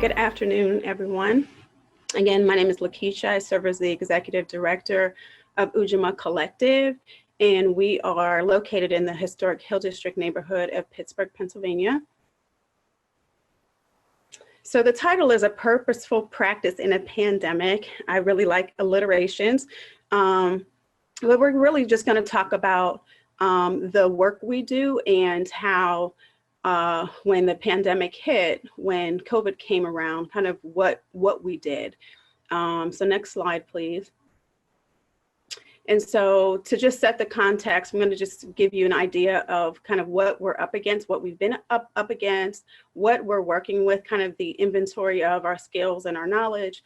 Good afternoon, everyone. Again, my name is LaKeisha. I serve as the Executive Director of Ujamaa Collective, and we are located in the historic Hill District neighborhood of Pittsburgh, Pennsylvania. So the title is A Purposeful Practice in a Pandemic. I really like alliterations, but we're really just going to talk about the work we do and how when the pandemic hit, when COVID came around, kind of what we did. So next slide, please. And so to just set the context, I'm going to just give you an idea of kind of what we're up against, what we've been up against, what we're working with, kind of the inventory of our skills and our knowledge.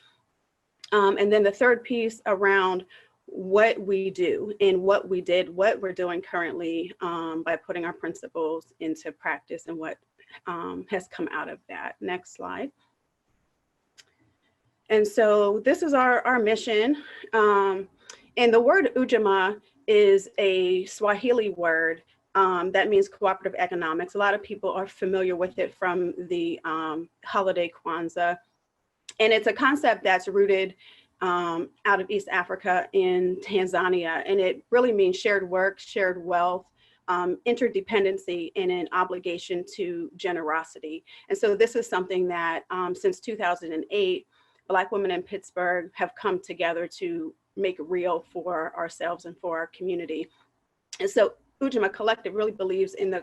And then the third piece around what we do and what we did, what we're doing currently by putting our principles into practice and what has come out of that. Next slide. And so this is our mission. And the word Ujamaa is a Swahili word that means cooperative economics. A lot of people are familiar with it from the holiday Kwanzaa. And it's a concept that's rooted out of East Africa in Tanzania. And it really means shared work, shared wealth, interdependency, and an obligation to generosity. And so this is something that since 2008, Black women in Pittsburgh have come together to make real for ourselves and for our community. And so Ujamaa Collective really believes in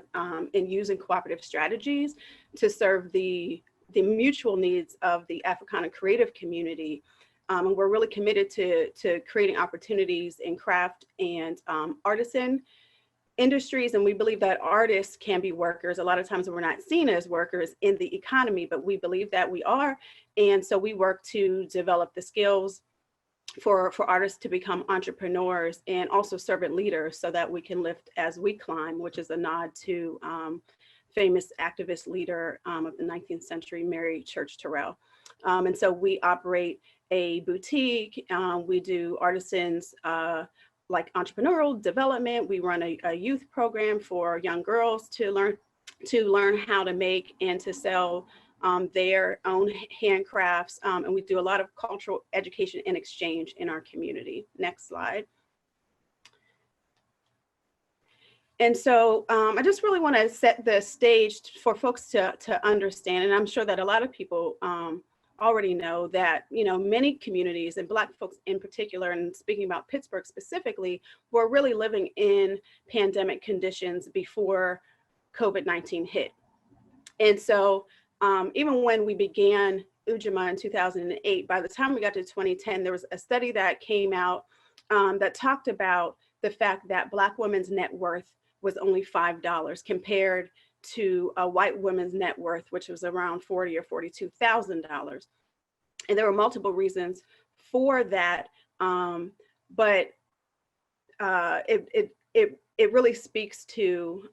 using cooperative strategies to serve the mutual needs of the Africana creative community. And we're really committed to creating opportunities in craft and artisan industries. And we believe that artists can be workers. A lot of times we're not seen as workers in the economy, but we believe that we are. And so we work to develop the skills for artists to become entrepreneurs and also servant leaders so that we can lift as we climb, which is a nod to famous activist leader of the 19th century, Mary Church Terrell. And so we operate a boutique. We do artisans like entrepreneurial development. We run a youth program for young girls to learn how to make and to sell their own handcrafts. And we do a lot of cultural education and exchange in our community. Next slide. And so I just really want to set the stage for folks to understand, and I'm sure that a lot of people already know that, you know, many communities and Black folks in particular, and speaking about Pittsburgh specifically, were really living in pandemic conditions before COVID-19 hit. And so even when we began Ujamaa in 2008, by the time we got to 2010, there was a study that came out that talked about the fact that Black women's net worth was only $5 compared to a white woman's net worth, which was around $40,000 or $42,000. And there were multiple reasons for that, but it really speaks to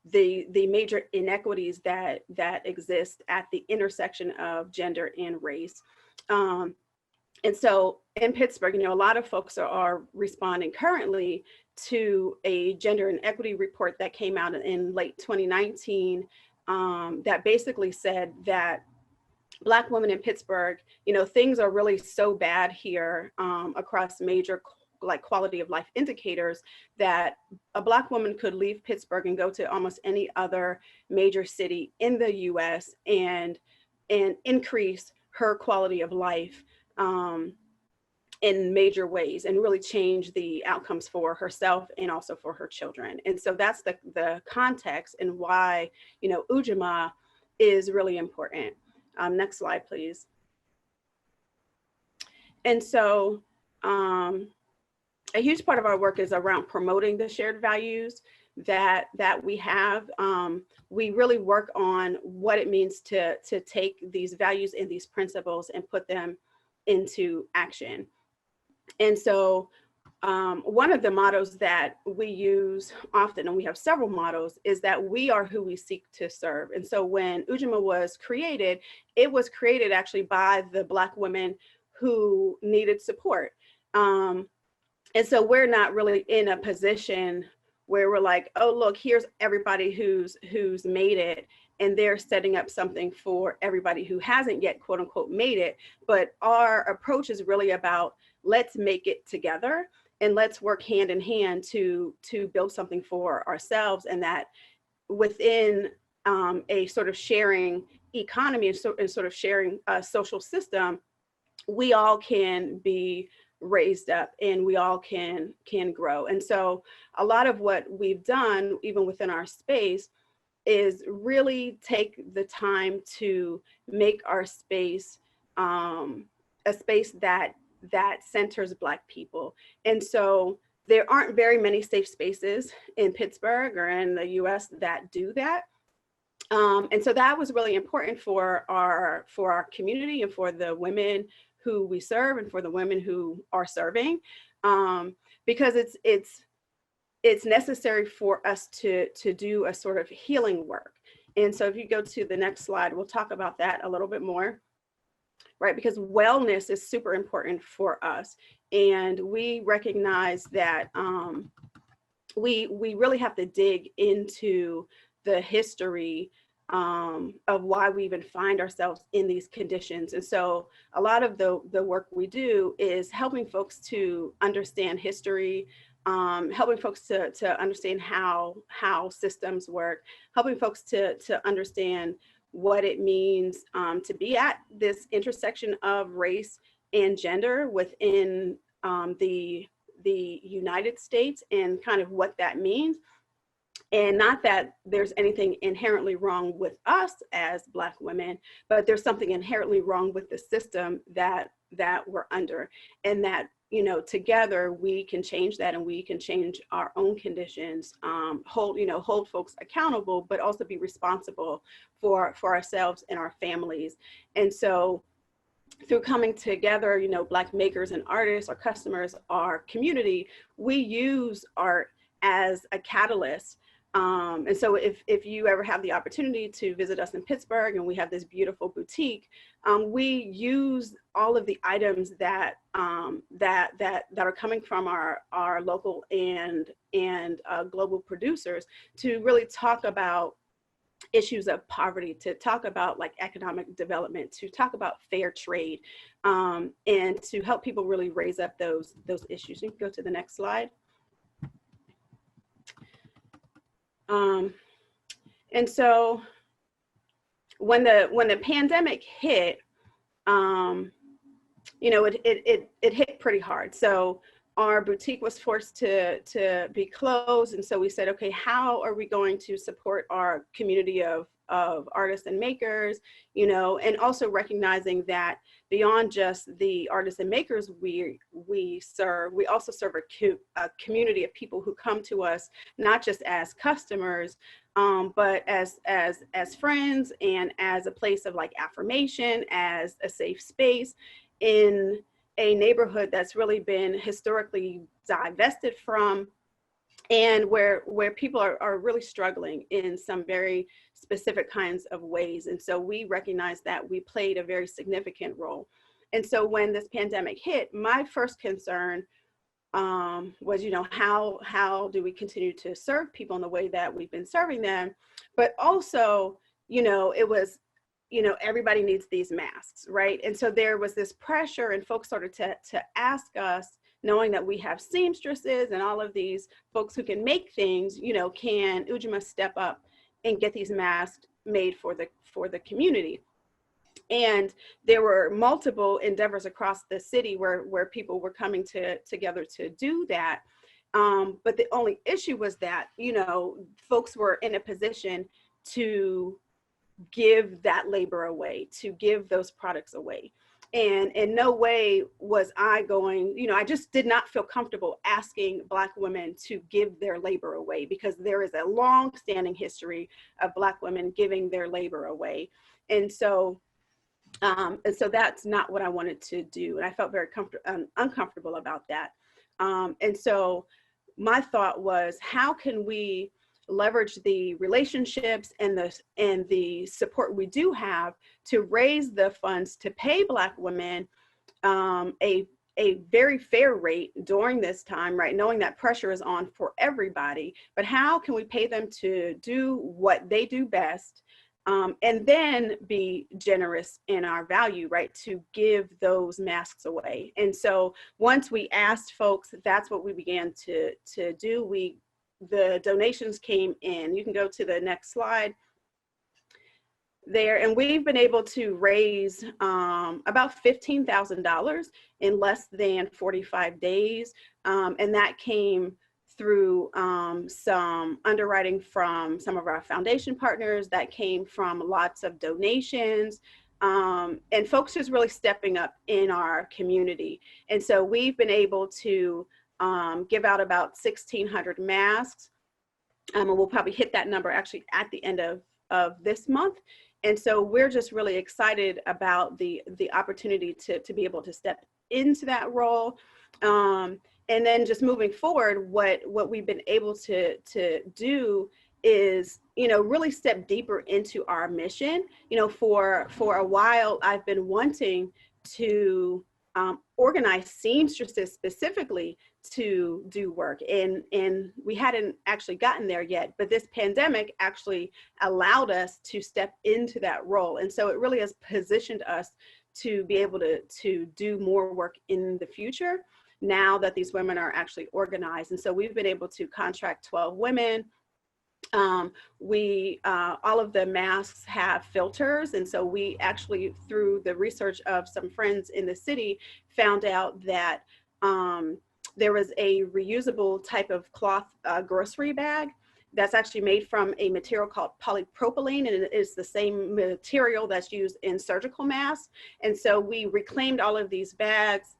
the major inequities that exist at the intersection of gender and race. And so in Pittsburgh, you know, a lot of folks are responding currently to a gender and equity report that came out in late 2019 that basically said that Black women in Pittsburgh, you know, things are really so bad here across major like quality of life indicators that a Black woman could leave Pittsburgh and go to almost any other major city in the US and increase her quality of life in major ways and really change the outcomes for herself and also for her children. And so that's the context and why, you know, Ujamaa is really important. Next slide, please. And so a huge part of our work is around promoting the shared values that we have. We really work on what it means to take these values and these principles and put them into action. And so one of the mottos that we use often, and we have several mottos, is that we are who we seek to serve. And so when Ujamaa was created, it was created actually by the Black women who needed support. And so we're not really in a position where we're like, oh, look, here's everybody who's made it and they're setting up something for everybody who hasn't yet, quote unquote, made it. But our approach is really about, let's make it together and let's work hand in hand to build something for ourselves, and that within a sort of sharing economy and sort of sharing social system, we all can be raised up and we all can grow. And so a lot of what we've done, even within our space, is really take the time to make our space a space that centers Black people. And so there aren't very many safe spaces in Pittsburgh or in the US that do that. And so that was really important for our community and for the women who we serve and for the women who are serving, because it's necessary for us to do a sort of healing work. And so if you go to the next slide, we'll talk about that a little bit more, right? Because wellness is super important for us. And we recognize that we really have to dig into the history of why we even find ourselves in these conditions. And so a lot of the work we do is helping folks to understand history, helping folks to understand how systems work, helping folks to understand what it means to be at this intersection of race and gender within the United States, and kind of what that means. And not that there's anything inherently wrong with us as Black women, but there's something inherently wrong with the system that we're under, and that, you know, together we can change that, and we can change our own conditions, hold folks accountable, but also be responsible for ourselves and our families. And so through coming together, you know, Black makers and artists, our customers, our community, we use art as a catalyst. And so if you ever have the opportunity to visit us in Pittsburgh, and we have this beautiful boutique, we use all of the items that are coming from our local and global producers to really talk about issues of poverty, to talk about like economic development, to talk about fair trade, and to help people really raise up those issues. You can go to the next slide. And so when the pandemic hit, you know, it hit pretty hard. So our boutique was forced to be closed. And so we said, okay, how are we going to support our community of artists and makers, you know, and also recognizing that beyond just the artists and makers we serve, we also serve a community of people who come to us, not just as customers, but as friends, and as a place of like affirmation, as a safe space in a neighborhood that's really been historically divested from, and where people are really struggling in some very specific kinds of ways. And so we recognize that we played a very significant role. And so when this pandemic hit, my first concern was, you know, how do we continue to serve people in the way that we've been serving them? But also, you know, it was, you know, everybody needs these masks, right? And so there was this pressure, and folks started to ask us, knowing that we have seamstresses and all of these folks who can make things, you know, can Ujamaa step up and get these masks made for the community? And there were multiple endeavors across the city where people were coming together to do that. But the only issue was that, you know, folks were in a position to give that labor away, to give those products away. And in no way was I going, you know, I just did not feel comfortable asking Black women to give their labor away, because there is a long-standing history of Black women giving their labor away. And so that's not what I wanted to do. And I felt very uncomfortable about that. And so my thought was, how can we leverage the relationships and the support we do have to raise the funds to pay Black women a very fair rate during this time, right? Knowing that pressure is on for everybody, but how can we pay them to do what they do best, and then be generous in our value, right, to give those masks away. And so once we asked folks, that's what we began to do. The donations came in. You can go to the next slide there, and we've been able to raise about $15,000 in less than 45 days, and that came through some underwriting from some of our foundation partners, that came from lots of donations, and folks just really stepping up in our community. And so we've been able to give out about 1,600 masks, and we'll probably hit that number actually at the end of this month. And so we're just really excited about the opportunity to be able to step into that role. And then just moving forward, what we've been able to do is, really step deeper into our mission. For a while, I've been wanting to organize seamstresses specifically to do work, and we hadn't actually gotten there yet, but this pandemic actually allowed us to step into that role. And so it really has positioned us to be able to do more work in the future, now that these women are actually organized. And so we've been able to contract 12 women. All of the masks have filters. And so we actually, through the research of some friends in the city, found out that there was a reusable type of cloth grocery bag that's actually made from a material called polypropylene, and it is the same material that's used in surgical masks. And so we reclaimed all of these bags,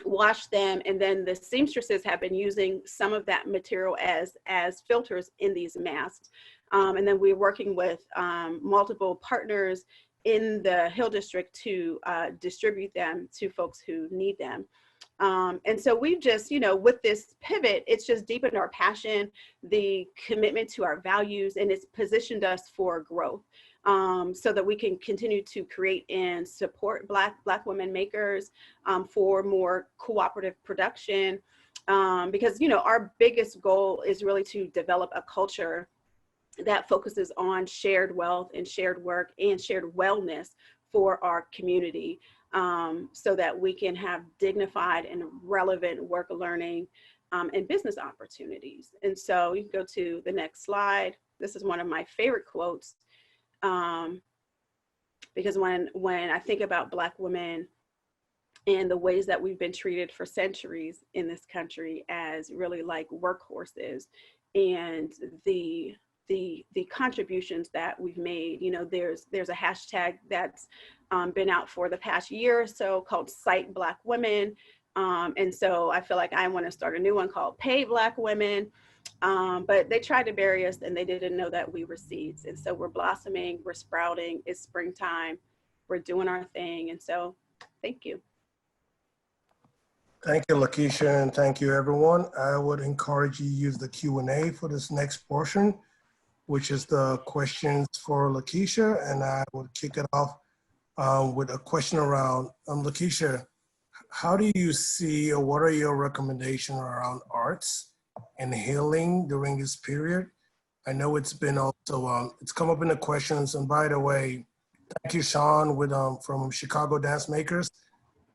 washed them, and then the seamstresses have been using some of that material as filters in these masks. And then we're working with multiple partners in the Hill District to distribute them to folks who need them. And so we've just, with this pivot, it's just deepened our passion, the commitment to our values, and it's positioned us for growth, so that we can continue to create and support Black women makers, for more cooperative production, because, our biggest goal is really to develop a culture that focuses on shared wealth and shared work and shared wellness for our community, so that we can have dignified and relevant work, learning, and business opportunities. And so you can go to the next slide. This is one of my favorite quotes, because when I think about Black women and the ways that we've been treated for centuries in this country as really like workhorses, and the contributions that we've made, there's a hashtag that's been out for the past year or so called Cite Black Women. And so I feel like I want to start a new one called Pay Black Women. But they tried to bury us, and they didn't know that we were seeds. And so we're blossoming, we're sprouting, it's springtime, we're doing our thing. And so thank you. Thank you, LaKeisha, and thank you, everyone. I would encourage you to use the Q&A for this next portion, which is the questions for LaKeisha, and I would kick it off with a question around, LaKeisha, how do you see, or what are your recommendations around arts and healing during this period? I know it's been also, it's come up in the questions, and by the way, thank you, Sean, from Chicago Dance Makers.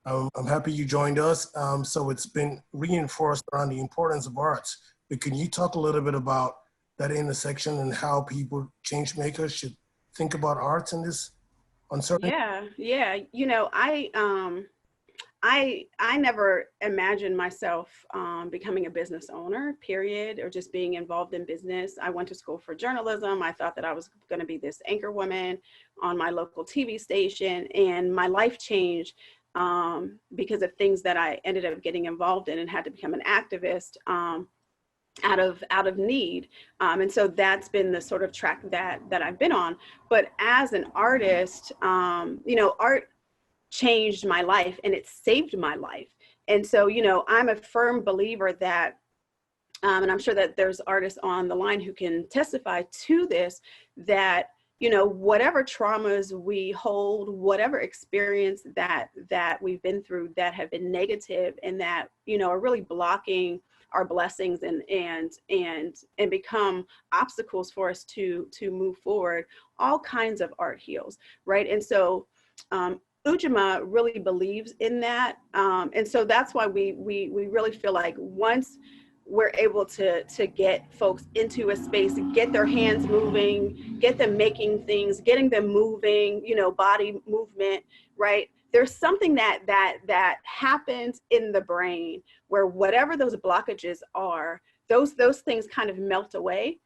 I'm happy you joined us. So it's been reinforced around the importance of arts, but can you talk a little bit about that intersection and how people, change makers, should think about arts in this uncertain? Yeah. I never imagined myself becoming a business owner, period, or just being involved in business. I went to school for journalism. I thought that I was going to be this anchor woman on my local TV station, and my life changed because of things that I ended up getting involved in, and had to become an activist out of need. And so that's been the sort of track that I've been on. But as an artist, art changed my life, and it saved my life. And so, I'm a firm believer that, and I'm sure that there's artists on the line who can testify to this, that, whatever traumas we hold, whatever experience that we've been through that have been negative, and that, are really blocking are blessings and become obstacles for us to move forward. All kinds of art heals, right? And so Ujamaa really believes in that, and so that's why we really feel like once we're able to get folks into a space, get their hands moving, get them making things, getting them moving, you know, body movement, right? There's something that happens in the brain where whatever those blockages are, those things kind of melt away,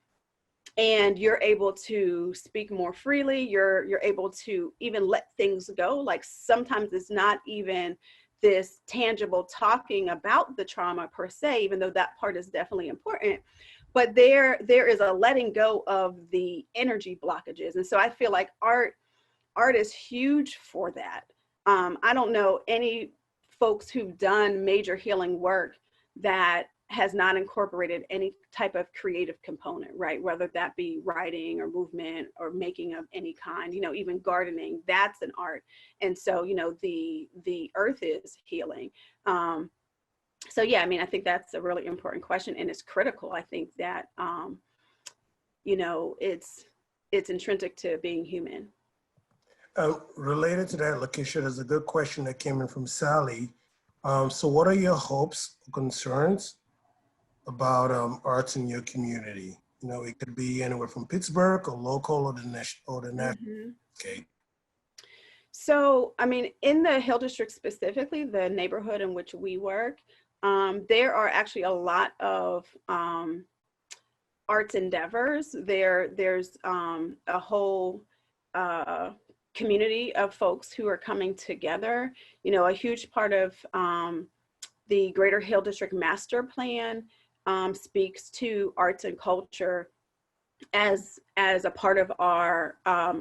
and you're able to speak more freely. You're able to even let things go. Like sometimes it's not even this tangible talking about the trauma per se, even though that part is definitely important, but there is a letting go of the energy blockages. And so I feel like art is huge for that. I don't know any folks who've done major healing work that has not incorporated any type of creative component, right? Whether that be writing or movement or making of any kind, you know, even gardening, that's an art. And so, you know, the earth is healing. So yeah, I mean, I think that's a really important question, and it's critical. I think that, you know, it's intrinsic to being human. Related to that, LaKeisha, there's a good question that came in from Sally. So what are your hopes, concerns about national in your community? You know, it could be anywhere from Pittsburgh or local or the national. Mm-hmm. Okay. So, I mean, in the Hill District specifically, the neighborhood in which we work, there are actually a lot of arts endeavors. There's a whole community of folks who are coming together. You know, a huge part of the Greater Hill District Master Plan speaks to arts and culture as a part of our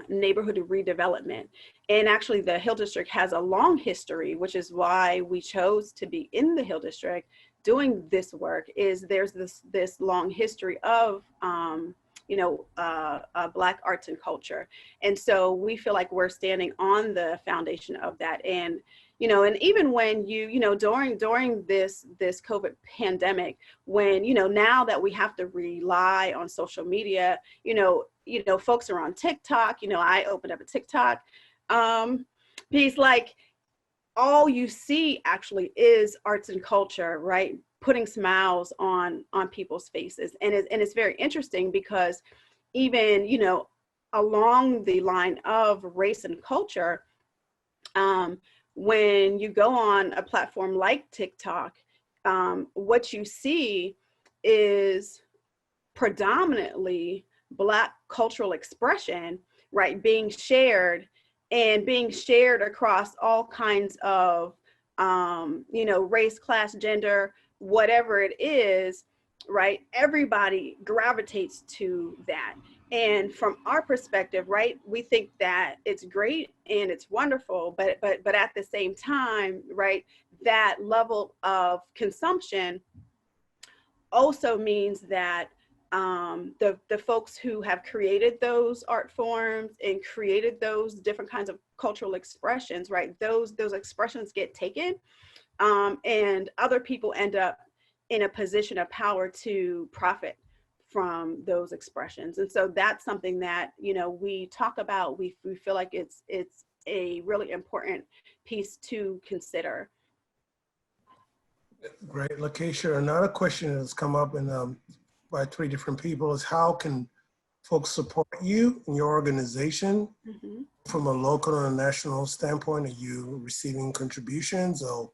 neighborhood redevelopment. And actually the Hill District has a long history, which is why we chose to be in the Hill District doing this work. Is there's this long history of you know, Black arts and culture. And so we feel like we're standing on the foundation of that. And, you know, and even when you know, during this COVID pandemic, when, you know, now that we have to rely on social media, you know, folks are on TikTok, you know, I opened up a TikTok piece, like all you see actually is arts and culture, right? Putting smiles on people's faces. And it's very interesting because even, you know, along the line of race and culture, when you go on a platform like TikTok, what you see is predominantly Black cultural expression, right, being shared across all kinds of, you know, race, class, gender, whatever it is, right? Everybody gravitates to that. And from our perspective, right, we think that it's great and it's wonderful, but at the same time, right, that level of consumption also means that the folks who have created those art forms and created those different kinds of cultural expressions, right, those expressions get taken, and other people end up in a position of power to profit from those expressions. And so that's something that, you know, we talk about. We feel like it's a really important piece to consider. Great, LaKeisha. Another question that's come up in by 3 different people is, how can folks support you and your organization? Mm-hmm. From a local and a national standpoint? Are you receiving contributions, or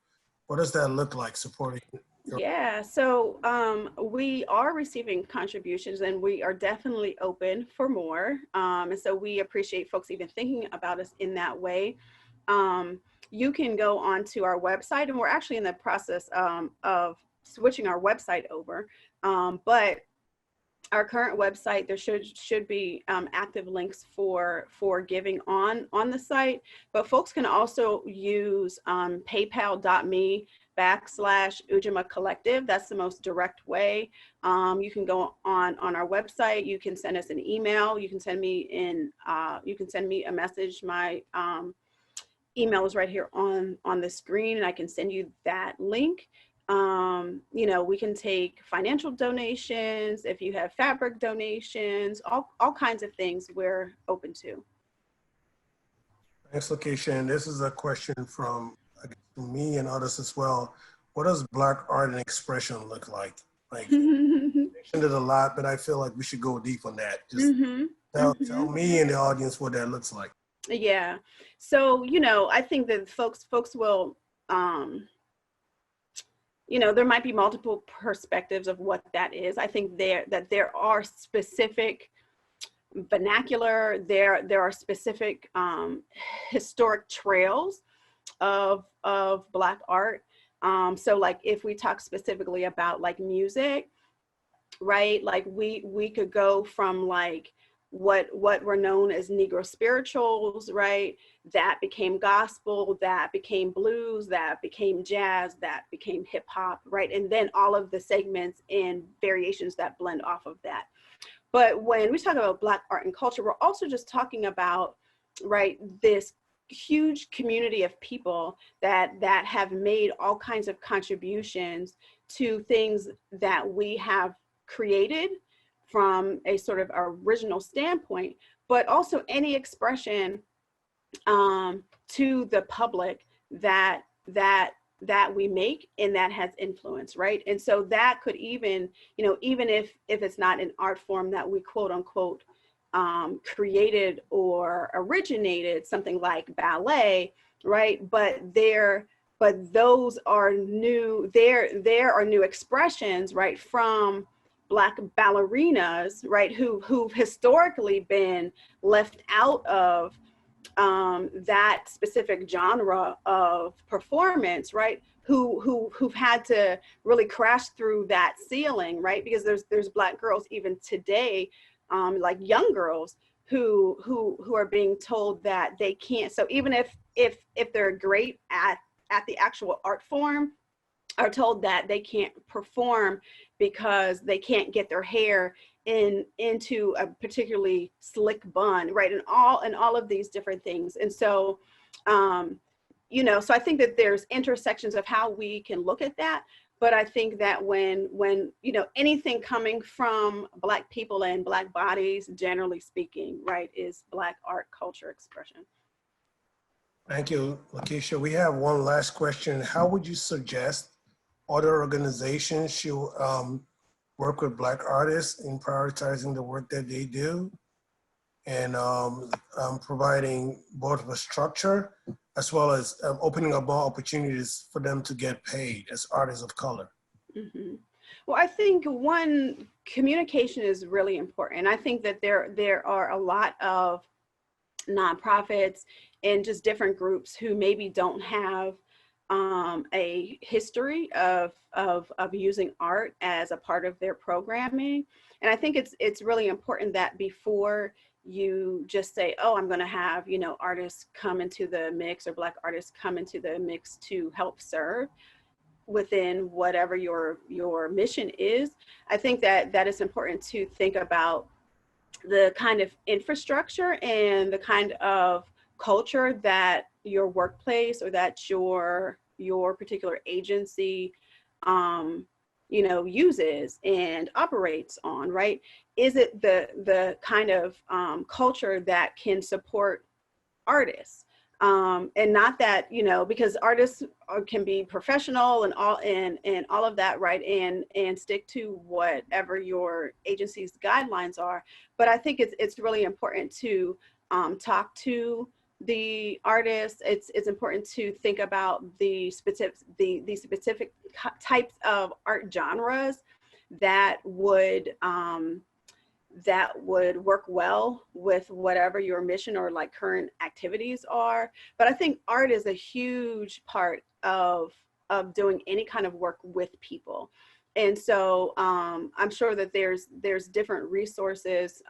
what does that look like, supporting? Yeah, so we are receiving contributions, and we are definitely open for more. And so we appreciate folks even thinking about us in that way. You can go onto our website, and we're actually in the process of switching our website over. But our current website, there should be active links for giving on the site, but folks can also use paypal.me/Ujamaa Collective. That's the most direct way. You can go on our website. You can send us an email. You can send me a message. My email is right here on the screen, and I can send you that link. You know, we can take financial donations. If you have fabric donations, all kinds of things we're open to. Thanks, LaKeisha. And this is a question from, I guess, me and others as well. What does Black art and expression look like? Like, you mentioned it a lot, but I feel like we should go deep on that. Just tell me and the audience what that looks like. Yeah. So, you know, I think that folks will, you know, there might be multiple perspectives of what that is. I think there are specific vernacular, there are specific historic trails of Black art. So like if we talk specifically about like music, right? Like we could go from like what were known as Negro spirituals, right? That became gospel, that became blues, that became jazz, that became hip hop, right? And then all of the segments and variations that blend off of that. But when we talk about Black art and culture, we're also just talking about, right, this huge community of people that have made all kinds of contributions to things that we have created from a sort of original standpoint, but also any expression to the public that we make and that has influence, right? And so that could even, you know, even if it's not an art form that we quote unquote created or originated, something like ballet, right? But those are new, there are new expressions, right, from Black ballerinas, right, who've historically been left out of that specific genre of performance, right? Who've had to really crash through that ceiling, right? Because there's Black girls even today, like young girls who are being told that they can't. So even if they're great at the actual art form, are told that they can't perform because they can't get their hair into a particularly slick bun, right? And all of these different things. And so, you know, so I think that there's intersections of how we can look at that. But I think that when you know, anything coming from Black people and Black bodies, generally speaking, right, is Black art, culture, expression. Thank you, LaKeisha. We have one last question. How would you suggest other organizations should work with Black artists in prioritizing the work that they do and providing both a structure as well as opening up more opportunities for them to get paid as artists of color? Mm-hmm. Well, I think one, communication is really important. I think that there are a lot of nonprofits and just different groups who maybe don't have a history of using art as a part of their programming. And I think it's really important that before you just say, oh, I'm going to have, you know, artists come into the mix or Black artists come into the mix to help serve within whatever your mission is. I think that it's important to think about the kind of infrastructure and the kind of culture that your workplace or that your particular agency you know, uses and operates on, right? Is it the kind of culture that can support artists? And not that, you know, because artists can be professional and all of that, right? And stick to whatever your agency's guidelines are. But I think it's really important to talk to the artists. It's important to think about the specific types of art genres that would work well with whatever your mission or like current activities are. But I think art is a huge part of doing any kind of work with people. And so I'm sure that there's different resources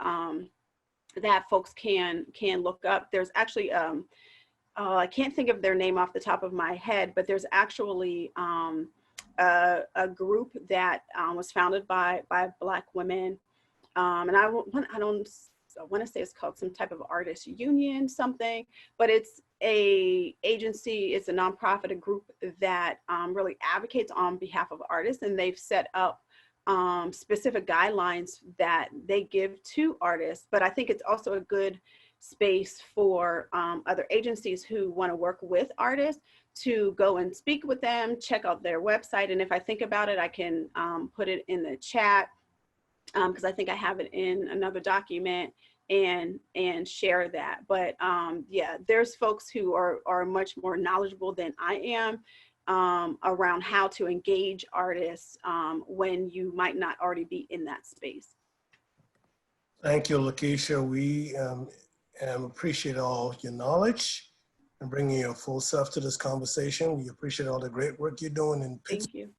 that folks can look up. There's actually, I can't think of their name off the top of my head, but there's actually a group that was founded by Black women. And I don't I want to say it's called some type of artist union, something, but it's a agency, it's a nonprofit, a group that really advocates on behalf of artists, and they've set up specific guidelines that they give to artists. But I think it's also a good space for other agencies who want to work with artists to go and speak with them, check out their website. And if I think about it, I can put it in the chat, because I think I have it in another document, and share that. But yeah, there's folks who are much more knowledgeable than I am around how to engage artists when you might not already be in that space. Thank you, LaKeisha. We appreciate all your knowledge and bringing your full self to this conversation. We appreciate all the great work you're doing in Pittsburgh. Thank you.